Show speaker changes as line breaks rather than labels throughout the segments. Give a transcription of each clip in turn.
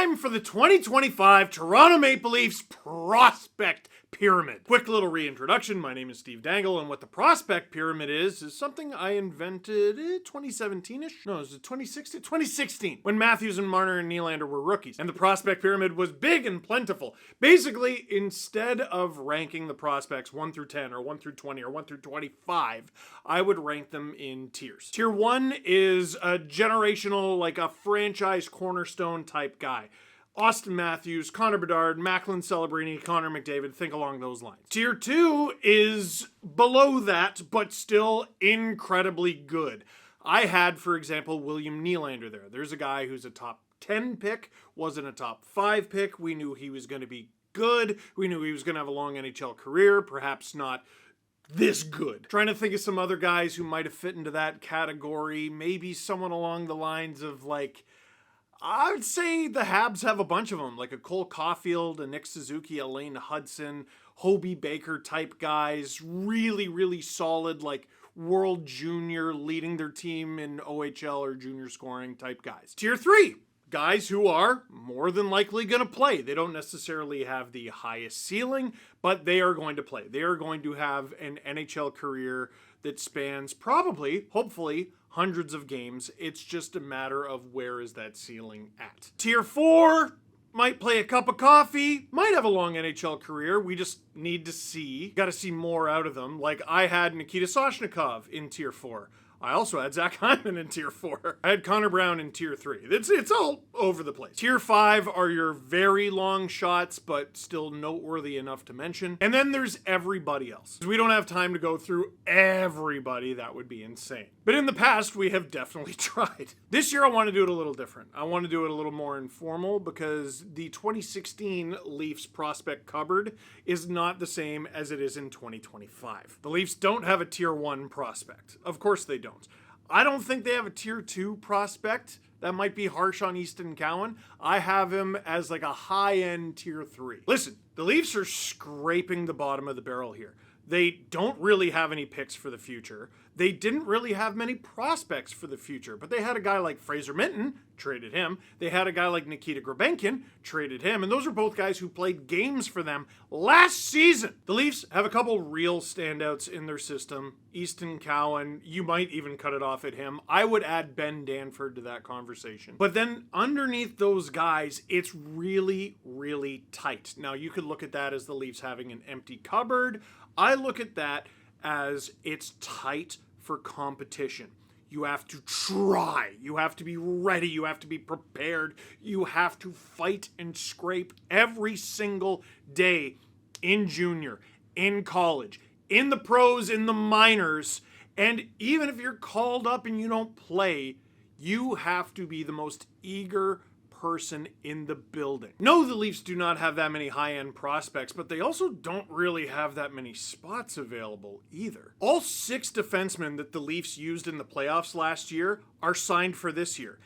time for the 2025 Toronto Maple Leafs Prospect Pyramid. Quick little reintroduction. My name is Steve Dangle, and what the Prospect Pyramid is something I invented 2017-ish? No, was it 2016? 2016, when Matthews and Marner and Nylander were rookies. And the Prospect Pyramid was big and plentiful. Basically, instead of ranking the prospects 1 through 10, or 1 through 20, or 1 through 25, I would rank them in tiers. Tier 1 is a generational, like a franchise cornerstone type guy. Austin Matthews, Connor Bedard, Macklin Celebrini, Connor McDavid, think along those lines. Tier 2 is below that, but still incredibly good. I had, for example, William Nylander there. There's a guy who's a top 10 pick, wasn't a top 5 pick. We knew he was going to be good. We knew he was going to have a long NHL career, perhaps not this good. Trying to think of some other guys who might have fit into that category. Maybe someone along the lines of, like, I would say the Habs have a bunch of them, like a Cole Caulfield, a Nick Suzuki, a Lane Hudson, Hobie Baker type guys, really, really solid, like world junior, leading their team in OHL or junior scoring type guys. Tier 3, guys who are more than likely going to play. They don't necessarily have the highest ceiling, but they are going to play. They are going to have an NHL career that spans probably, hopefully, hundreds of games. It's just a matter of where is that ceiling at. Tier 4 might play a cup of coffee, might have a long NHL career. We just need to see. Got to see more out of them. Like I had Nikita Soshnikov in Tier 4. I also had Zach Hyman in Tier 4. I had Connor Brown in Tier 3. It's all over the place. Tier 5 are your very long shots, but still noteworthy enough to mention. And then there's everybody else. We don't have time to go through everybody. That would be insane. But in the past, we have definitely tried. This year, I want to do it a little different. I want to do it a little more informal because the 2016 Leafs prospect cupboard is not the same as it is in 2025. The Leafs don't have a Tier 1 prospect. Of course they don't. I don't think they have a Tier 2 prospect. That might be harsh on Easton Cowan. I have him as like a high-end Tier 3. Listen, the Leafs are scraping the bottom of the barrel here. They don't really have any picks for the future. They didn't really have many prospects for the future, but they had a guy like Fraser Minton, traded him. They had a guy like Nikita Grabenkin, traded him, and those are both guys who played games for them last season. The Leafs have a couple real standouts in their system. Easton Cowan, you might even cut it off at him. I would add Ben Danford to that conversation. But then underneath those guys, it's really, really tight. Now, you could look at that as the Leafs having an empty cupboard. I look at that as it's tight for competition. You have to try. You have to be ready. You have to be prepared. You have to fight and scrape every single day in junior, in college, in the pros, in the minors. And even if you're called up and you don't play, you have to be the most eager person in the building. No, the Leafs do not have that many high-end prospects, but they also don't really have that many spots available either. All 6 defensemen that the Leafs used in the playoffs last year are signed for this year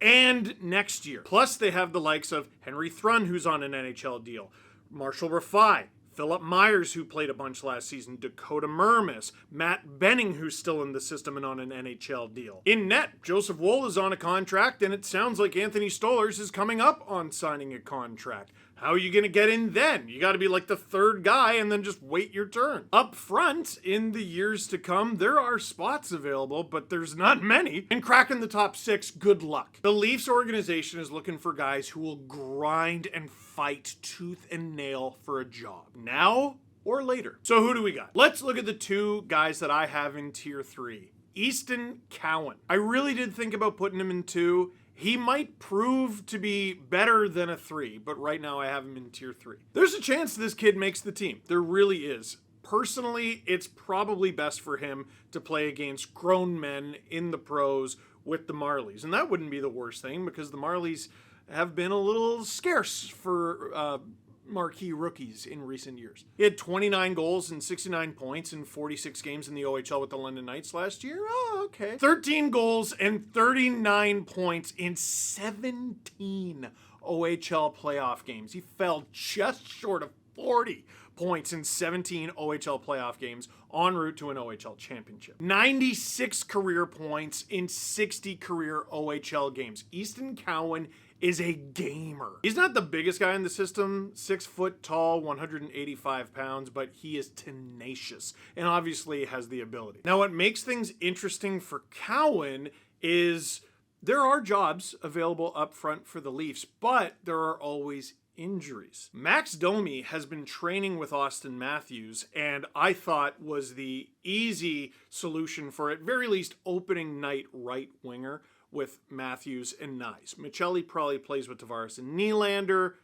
and next year. Plus, they have the likes of Henry Thrun, who's on an NHL deal, Marshall Rafai, Philip Myers, who played a bunch last season, Dakota Mermis, Matt Benning, who's still in the system and on an NHL deal. In net, Joseph Woll is on a contract, and it sounds like Anthony Stolarz is coming up on signing a contract. How are you going to get in then? You got to be like the 3rd guy and then just wait your turn. Up front, in the years to come, there are spots available, but there's not many. And cracking the top 6, good luck. The Leafs organization is looking for guys who will grind and fight tooth and nail for a job. Now or later. So who do we got? Let's look at the 2 guys that I have in Tier 3. Easton Cowan. I really did think about putting him in 2. He might prove to be better than a 3, but right now I have him in Tier 3. There's a chance this kid makes the team. There really is. Personally, it's probably best for him to play against grown men in the pros with the Marlies. And that wouldn't be the worst thing because the Marlies have been a little scarce for marquee rookies in recent years. He had 29 goals and 69 points in 46 games in the OHL with the London Knights last year. Oh, okay. 13 goals and 39 points in 17 OHL playoff games. He fell just short of 40 points in 17 OHL playoff games en route to an OHL championship. 96 career points in 60 career OHL games. Easton Cowan is a gamer. He's not the biggest guy in the system, 6 foot tall, 185 pounds, but he is tenacious and obviously has the ability. Now, what makes things interesting for Cowan is there are jobs available up front for the Leafs, but there are always injuries. Max Domi has been training with Austin Matthews, and I thought was the easy solution for at very least opening night right winger with Matthews and Nyes. Michelli probably plays with Tavares and Nylander.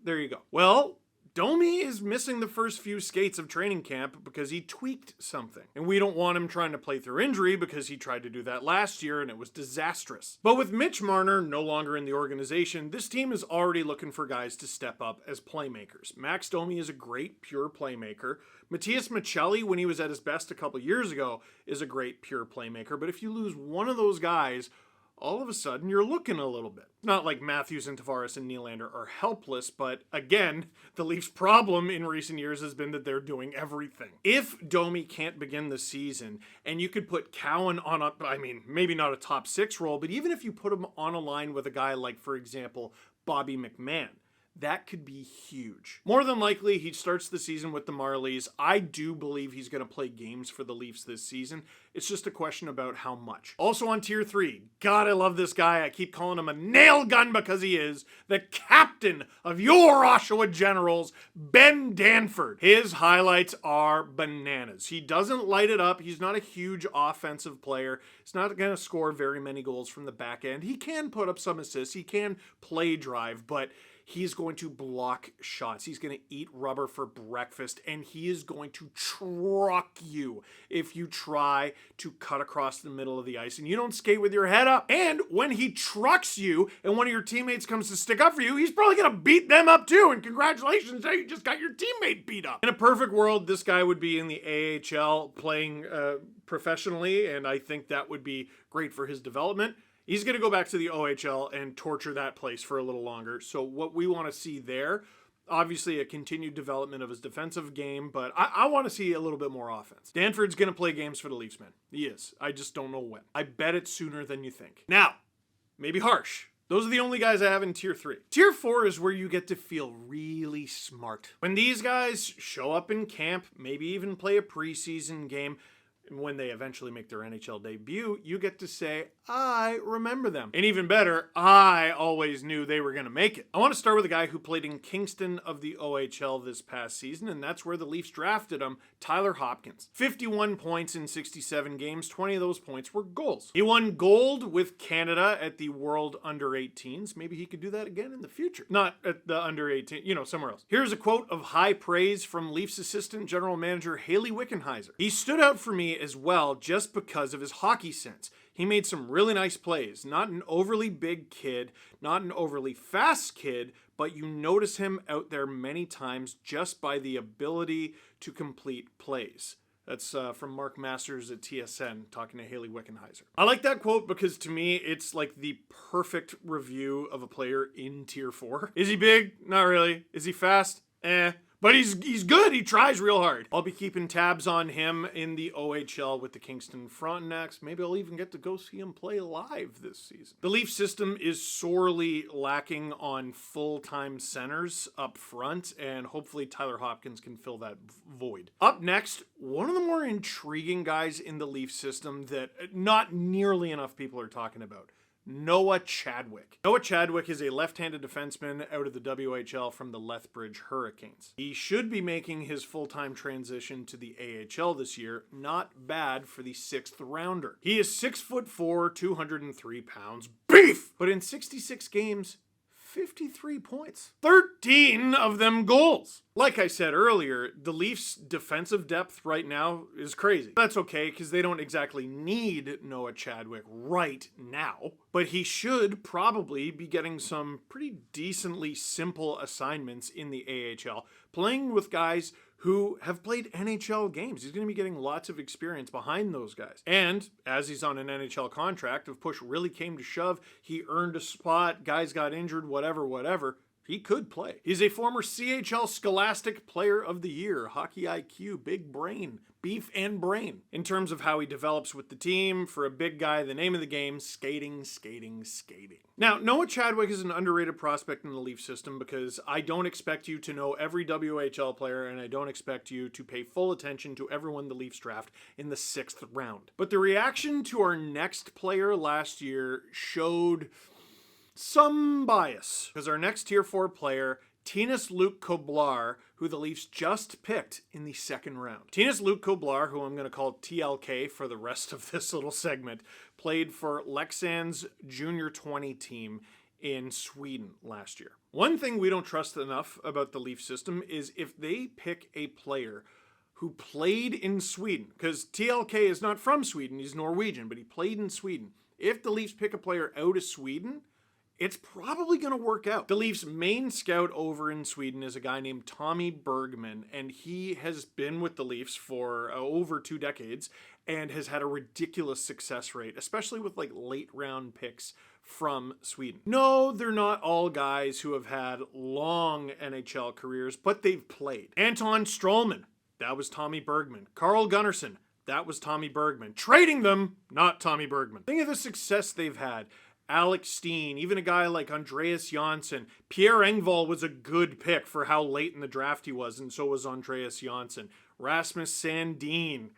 There you go. Well, Domi is missing the first few skates of training camp because he tweaked something. And we don't want him trying to play through injury because he tried to do that last year and it was disastrous. But with Mitch Marner no longer in the organization, this team is already looking for guys to step up as playmakers. Max Domi is a great pure playmaker. Matias Michelli, when he was at his best a couple years ago, is a great pure playmaker. But if you lose one of those guys, all of a sudden you're looking a little bit. Not like Matthews and Tavares and Nylander are helpless, but again, the Leafs' problem in recent years has been that they're doing everything. If Domi can't begin the season, and you could put Cowan on a, maybe not a top 6 role, but even if you put him on a line with a guy like, for example, Bobby McMahon, that could be huge. More than likely, he starts the season with the Marlies. I do believe he's going to play games for the Leafs this season. It's just a question about how much. Also on Tier 3, God, I love this guy. I keep calling him a nail gun because he is the captain of your Oshawa Generals, Ben Danford. His highlights are bananas. He doesn't light it up. He's not a huge offensive player. He's not going to score very many goals from the back end. He can put up some assists. He can play drive, but he's going to block shots. He's going to eat rubber for breakfast, and he is going to truck you if you try to cut across the middle of the ice and you don't skate with your head up. And when he trucks you and one of your teammates comes to stick up for you, he's probably going to beat them up too. And congratulations, you just got your teammate beat up. In a perfect world, this guy would be in the AHL playing professionally, and I think that would be great for his development. He's going to go back to the OHL and torture that place for a little longer. So what we want to see there, obviously a continued development of his defensive game, but I want to see a little bit more offense. Danford's going to play games for the Leafs, man. He is. I just don't know when. I bet it's sooner than you think. Now, maybe harsh. Those are the only guys I have in Tier 3. Tier 4 is where you get to feel really smart. When these guys show up in camp, maybe even play a preseason game, and when they eventually make their NHL debut, you get to say, I remember them. And even better, I always knew they were going to make it. I want to start with a guy who played in Kingston of the OHL this past season, and that's where the Leafs drafted him, Tyler Hopkins. 51 points in 67 games, 20 of those points were goals. He won gold with Canada at the World Under-18s. Maybe he could do that again in the future. Not at the Under-18, somewhere else. Here's a quote of high praise from Leafs assistant general manager Haley Wickenheiser. He stood out for me as well just because of his hockey sense. He made some really nice plays. Not an overly big kid, not an overly fast kid, but you notice him out there many times just by the ability to complete plays. That's from Mark Masters at TSN talking to Haley Wickenheiser. I like that quote because to me, it's like the perfect review of a player in Tier 4. Is he big? Not really. Is he fast? But he's good. He tries real hard. I'll be keeping tabs on him in the OHL with the Kingston Frontenacs. Maybe I'll even get to go see him play live this season. The Leaf system is sorely lacking on full-time centers up front, and hopefully Tyler Hopkins can fill that void. Up next, one of the more intriguing guys in the Leaf system that not nearly enough people are talking about. Noah Chadwick. Noah Chadwick is a left-handed defenseman out of the WHL from the Lethbridge Hurricanes. He should be making his full-time transition to the AHL this year. Not bad for the 6th rounder. He is 6'4", 203 pounds. Beef! But in 66 games, 53 points. 13 of them goals. Like I said earlier, the Leafs' defensive depth right now is crazy. That's okay, because they don't exactly need Noah Chadwick right now. But he should probably be getting some pretty decently simple assignments in the AHL, playing with guys who have played NHL games. He's going to be getting lots of experience behind those guys. And as he's on an NHL contract, if push really came to shove, he earned a spot, guys got injured, whatever, He could play. He's a former CHL Scholastic Player of the Year, hockey IQ, big brain, beef and brain. In terms of how he develops with the team, for a big guy, the name of the game, skating, skating, skating. Now, Noah Chadwick is an underrated prospect in the Leaf system because I don't expect you to know every WHL player and I don't expect you to pay full attention to everyone the Leafs draft in the 6th round. But the reaction to our next player last year showed some bias, because our next tier 4 player, Tinas Luke Koblar, who the Leafs just picked in the 2nd round. Tinas Luke Koblar, who I'm going to call TLK for the rest of this little segment, played for Leksands Junior 20 team in Sweden last year. One thing we don't trust enough about the Leaf system is if they pick a player who played in Sweden, because TLK is not from Sweden, he's Norwegian, but he played in Sweden. If the Leafs pick a player out of Sweden, it's probably going to work out. The Leafs' main scout over in Sweden is a guy named Tommy Bergman, and he has been with the Leafs for over 2 decades and has had a ridiculous success rate, especially with like late round picks from Sweden. No, they're not all guys who have had long NHL careers, but they've played. Anton Strollman, that was Tommy Bergman. Carl Gunnarsson, that was Tommy Bergman. Trading them, not Tommy Bergman. Think of the success they've had. Alex Steen, even a guy like Andreas Janssen. Pierre Engvall was a good pick for how late in the draft he was, and so was Andreas Janssen. Rasmus Sandin,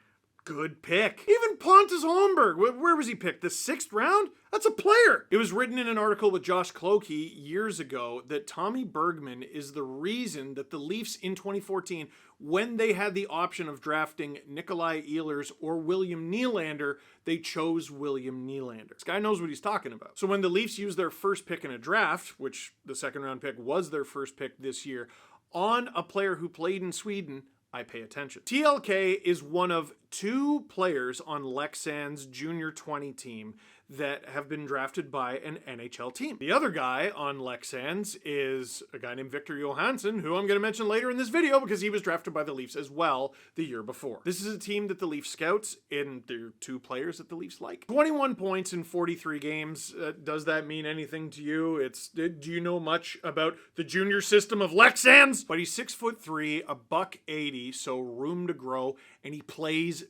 good pick. Even Pontus Holmberg, where was he picked? The 6th round? That's a player. It was written in an article with Josh Clokey years ago that Tommy Bergman is the reason that the Leafs in 2014, when they had the option of drafting Nikolai Ehlers or William Nylander, they chose William Nylander. This guy knows what he's talking about. So when the Leafs used their first pick in a draft, which the 2nd round pick was their first pick this year, on a player who played in Sweden, I pay attention. TLK is one of 2 players on Leksands Junior 20 team that have been drafted by an NHL team. The other guy on Leksands is a guy named Victor Johansson, who I'm going to mention later in this video because he was drafted by the Leafs as well the year before. This is a team that the Leafs scouts, and they're 2 players that the Leafs like. 21 points in 43 games. Does that mean anything to you? Do you know much about the junior system of Leksands? But he's 6'3", a $180, so room to grow, and he plays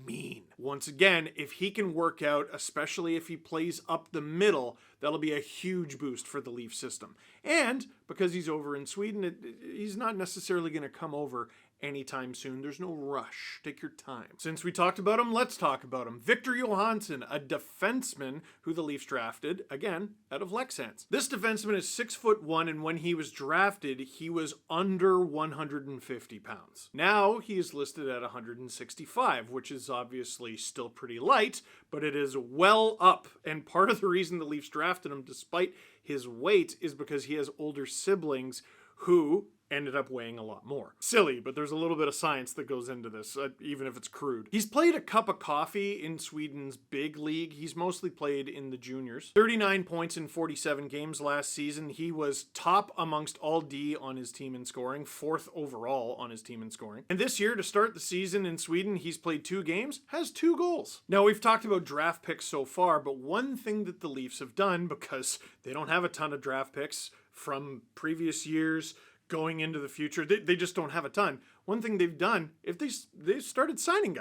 mean. Once again, if he can work out, especially if he plays up the middle, that'll be a huge boost for the Leaf system. And because he's over in Sweden, he's not necessarily going to come over anytime soon. There's no rush. Take your time. Since we talked about him, let's talk about him. Victor Johansson, a defenseman who the Leafs drafted, again, out of Leksands. This defenseman is 6'1", and when he was drafted, he was under 150 pounds. Now he is listed at 165, which is obviously still pretty light, but it is well up. And part of the reason the Leafs drafted him, despite his weight, is because he has older siblings who ended up weighing a lot more. Silly, but there's a little bit of science that goes into this, even if it's crude. He's played a cup of coffee in Sweden's big league. He's mostly played in the juniors. 39 points in 47 games last season. He was top amongst all D on his team in scoring, 4th overall on his team in scoring. And this year, to start the season in Sweden, he's played 2 games, has 2 goals. Now, we've talked about draft picks so far, but one thing that the Leafs have done, because they don't have a ton of draft picks from previous years, going into the future, they just don't have a ton. One thing they've done, if they've started signing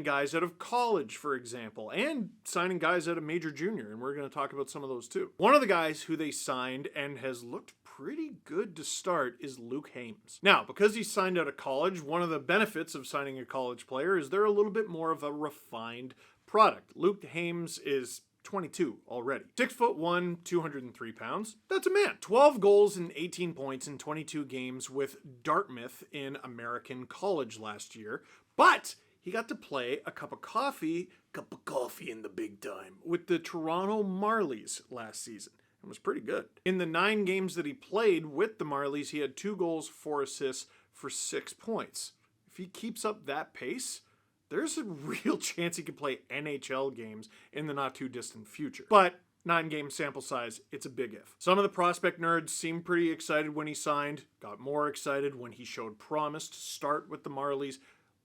guys out of college, for example, and signing guys out of major junior, and we're going to talk about some of those too. One of the guys who they signed and has looked pretty good to start is Luke Hames. Now, because he's signed out of college, one of the benefits of signing a college player is they're a little bit more of a refined product. Luke Hames is 22 already. 6'1", 203 pounds. That's a man. 12 goals and 18 points in 22 games with Dartmouth in American college last year. But he got to play a cup of coffee in the big time, with the Toronto Marlies last season. It was pretty good. In the 9 games that he played with the Marlies, he had 2 goals, 4 assists for 6 points. If he keeps up that pace, there's a real chance he could play NHL games in the not too distant future. But 9-game sample size, it's a big if. Some of the prospect nerds seemed pretty excited when he signed, got more excited when he showed promise to start with the Marlies.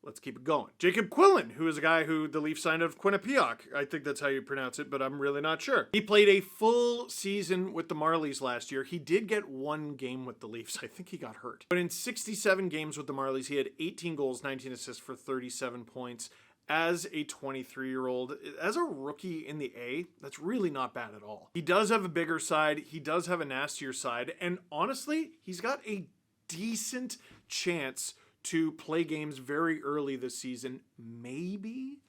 Let's keep it going. Jacob Quillen, who is a guy who the Leafs signed out of Quinnipiac. I think that's how you pronounce it, but I'm really not sure. He played a full season with the Marlies last year. He did get one game with the Leafs. I think he got hurt. But in 67 games with the Marlies, he had 18 goals, 19 assists for 37 points. As a 23-year-old, as a rookie in the A, that's really not bad at all. He does have a bigger side. He does have a nastier side. And honestly, he's got a decent chance to play games very early this season, maybe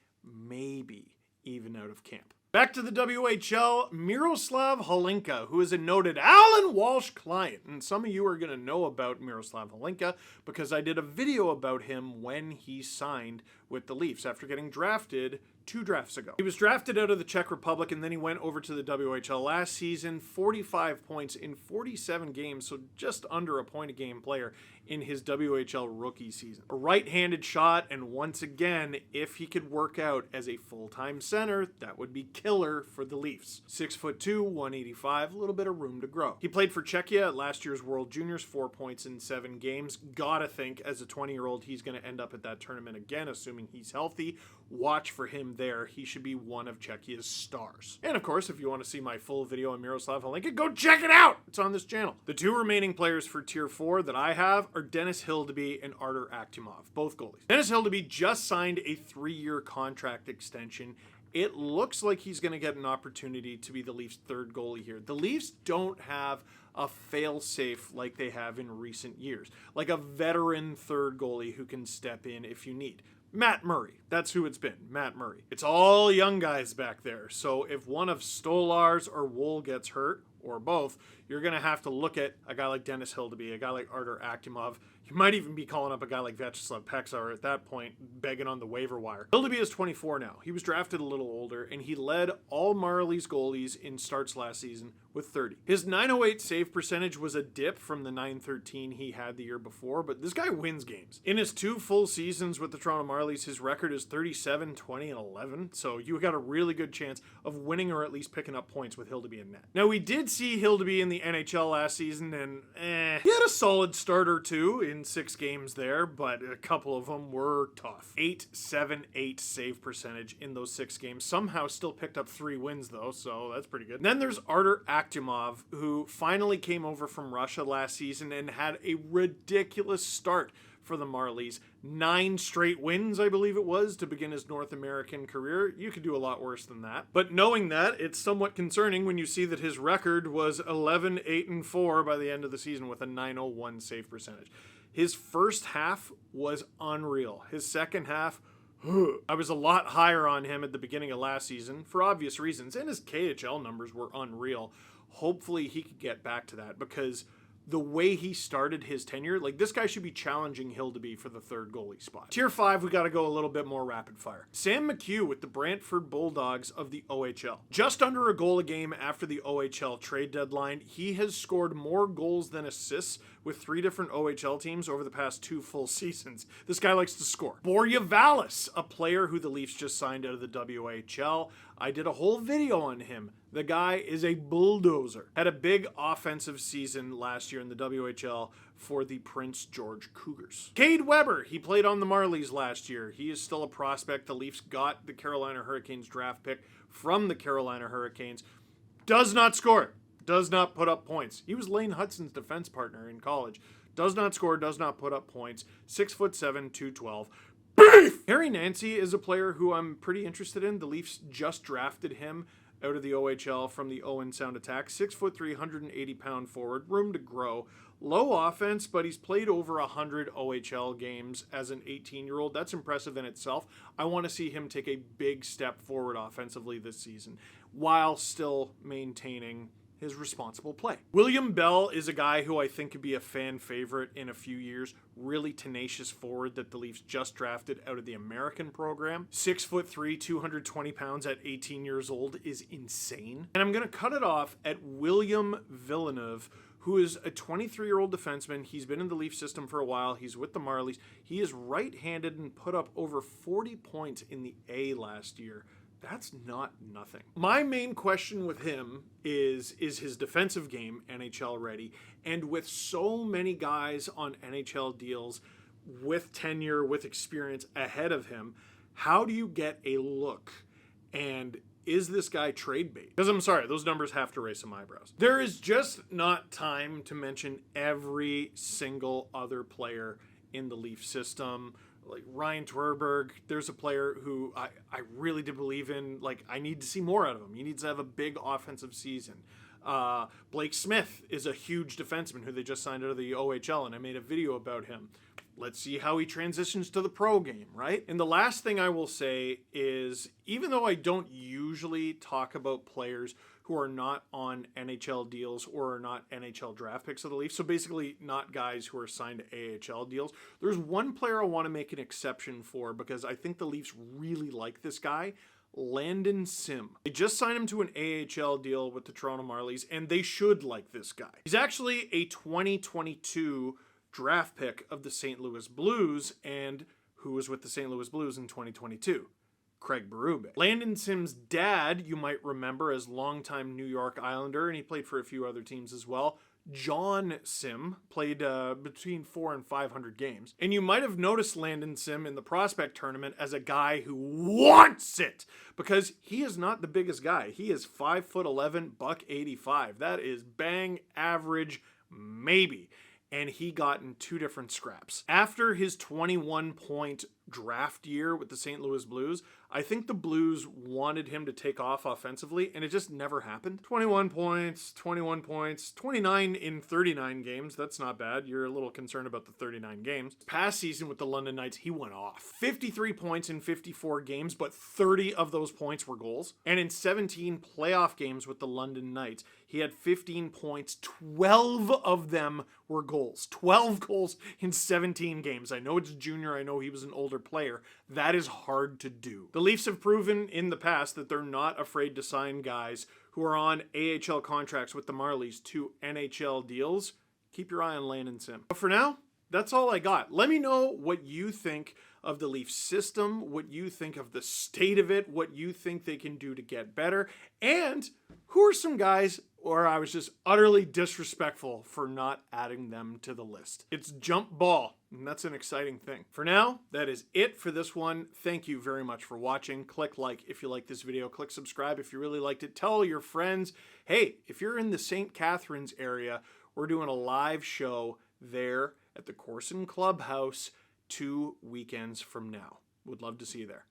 even out of camp. Back to the WHL, Miroslav Holinka, who is a noted Alan Walsh client. And some of you are going to know about Miroslav Holinka because I did a video about him when he signed with the Leafs after getting drafted 2 drafts ago. He was drafted out of the Czech Republic and then he went over to the WHL last season, 45 points in 47 games, so just under a point a game player in his WHL rookie season. A right-handed shot, and once again, if he could work out as a full-time center, that would be killer for the Leafs. 6'2", 185, a little bit of room to grow. He played for Czechia at last year's World Juniors, 4 points in 7 games. Gotta think, as a 20-year-old, he's going to end up at that tournament again, assuming he's healthy. Watch for him there. He should be one of Czechia's stars. And of course, if you want to see my full video on Miroslav Holinka, go check it out! It's on this channel. The 2 remaining players for Tier 4 that I have are Dennis Hildeby and Artur Akhtimov, both goalies. Dennis Hildeby just signed a 3-year contract extension. It looks like he's going to get an opportunity to be the Leafs' 3rd goalie here. The Leafs don't have a fail-safe like they have in recent years, like a veteran 3rd goalie who can step in if you need. Matt Murray. That's who it's been, Matt Murray. It's all young guys back there. So if one of Stolarz or Wool gets hurt, or both, you're going to have to look at a guy like Dennis Hildeby, a guy like Artur Akhtimov. You might even be calling up a guy like Vyacheslav Pexar at that point, begging on the waiver wire. Hildeby is 24 now. He was drafted a little older, and he led all Marlies goalies in starts last season with 30. His .908 save percentage was a dip from the .913 he had the year before, but this guy wins games. In his 2 full seasons with the Toronto Marlies, his record is 37, 20, and 11, so you got a really good chance of winning or at least picking up points with Hildeby in net. Now, we did see Hildeby in the NHL last season, and he had a solid start or 2 in 6 games there, but a couple of them were tough. 8.78 save percentage in those 6 games. Somehow still picked up 3 wins, though, so that's pretty good. And then there's Artur Akhtimov, who finally came over from Russia last season and had a ridiculous start for the Marlies. 9 straight wins, I believe it was, to begin his North American career. You could do a lot worse than that. But knowing that, it's somewhat concerning when you see that his record was 11, 8, and 4 by the end of the season with a .901 save percentage. His first half was unreal. His second half, I was a lot higher on him at the beginning of last season for obvious reasons, and his KHL numbers were unreal. Hopefully he could get back to that because the way he started his tenure, like this guy should be challenging Hildeby for the 3rd goalie spot. Tier 5, we got to go a little bit more rapid fire. Sam McHugh with the Brantford Bulldogs of the OHL. Just under a goal a game after the OHL trade deadline, he has scored more goals than assists with 3 different OHL teams over the past 2 full seasons. This guy likes to score. Borja Vallis, a player who the Leafs just signed out of the WHL. I did a whole video on him. The guy is a bulldozer. Had a big offensive season last year in the WHL for the Prince George Cougars. Cade Weber, he played on the Marlies last year. He is still a prospect. The Leafs got the Carolina Hurricanes draft pick from the Carolina Hurricanes. Does not score. Does not put up points. He was Lane Hudson's defense partner in college. Does not score, does not put up points. 6'7", 212. Beef! Harry Nancy is a player who I'm pretty interested in. The Leafs just drafted him out of the OHL from the Owen Sound Attack. 6'3", 180-pound forward. Room to grow. Low offense, but he's played over 100 OHL games as an 18-year-old. That's impressive in itself. I want to see him take a big step forward offensively this season while still maintaining his responsible play. William Bell is a guy who I think could be a fan favorite in a few years. Really tenacious forward that the Leafs just drafted out of the American program. 6'3", 220 pounds at 18 years old is insane. And I'm going to cut it off at William Villeneuve, who is a 23-year-old defenseman. He's been in the Leaf system for a while. He's with the Marlies. He is right-handed and put up over 40 points in the A last year. That's not nothing. My main question with him is his defensive game NHL ready? And with so many guys on NHL deals, with tenure, with experience ahead of him, how do you get a look? And is this guy trade bait? Because I'm sorry, those numbers have to raise some eyebrows. There is just not time to mention every single other player in the Leaf system. Like Ryan Twerberg, there's a player who I really did believe in. Like, I need to see more out of him. He needs to have a big offensive season. Blake Smith is a huge defenseman who they just signed out of the OHL, and I made a video about him. Let's see how he transitions to the pro game, right? And the last thing I will say is, even though I don't usually talk about players who are not on NHL deals or are not NHL draft picks of the Leafs, so basically not guys who are signed to AHL deals, there's one player I want to make an exception for because I think the Leafs really like this guy, Landon Sim. They just signed him to an AHL deal with the Toronto Marlies, and they should like this guy. He's actually a 2022 draft pick of the St. Louis Blues, and who was with the St. Louis Blues in 2022? Craig Berube. Landon Sim's dad, you might remember as longtime New York Islander, and he played for a few other teams as well. John Sim played between 400 and 500 games. And you might have noticed Landon Sim in the prospect tournament as a guy who wants it, because he is not the biggest guy. He is 5'11", $185. That is bang average, maybe. And he got in two different scraps. After his 21-point draft year with the St. Louis Blues, I think the Blues wanted him to take off offensively, and it just never happened. 21 points, 29 in 39 games. That's not bad. You're a little concerned about the 39 games. Past season with the London Knights, he went off. 53 points in 54 games, but 30 of those points were goals. And in 17 playoff games with the London Knights, he had 15 points. 12 of them were goals. 12 goals in 17 games. I know it's junior. I know he was an older player. That is hard to do. The Leafs have proven in the past that they're not afraid to sign guys who are on AHL contracts with the Marlies to NHL deals. Keep your eye on Landon Sim. But for now, that's all I got. Let me know what you think of the Leafs system, what you think of the state of it, what you think they can do to get better, and who are some guys where I was just utterly disrespectful for not adding them to the list. It's jump ball, and that's an exciting thing. For now, that is it for this one. Thank you very much for watching. Click like if you like this video. Click subscribe if you really liked it. Tell your friends. Hey, if you're in the St. Catharines area, we're doing a live show there at the Corson Clubhouse 2 weekends from now. Would love to see you there.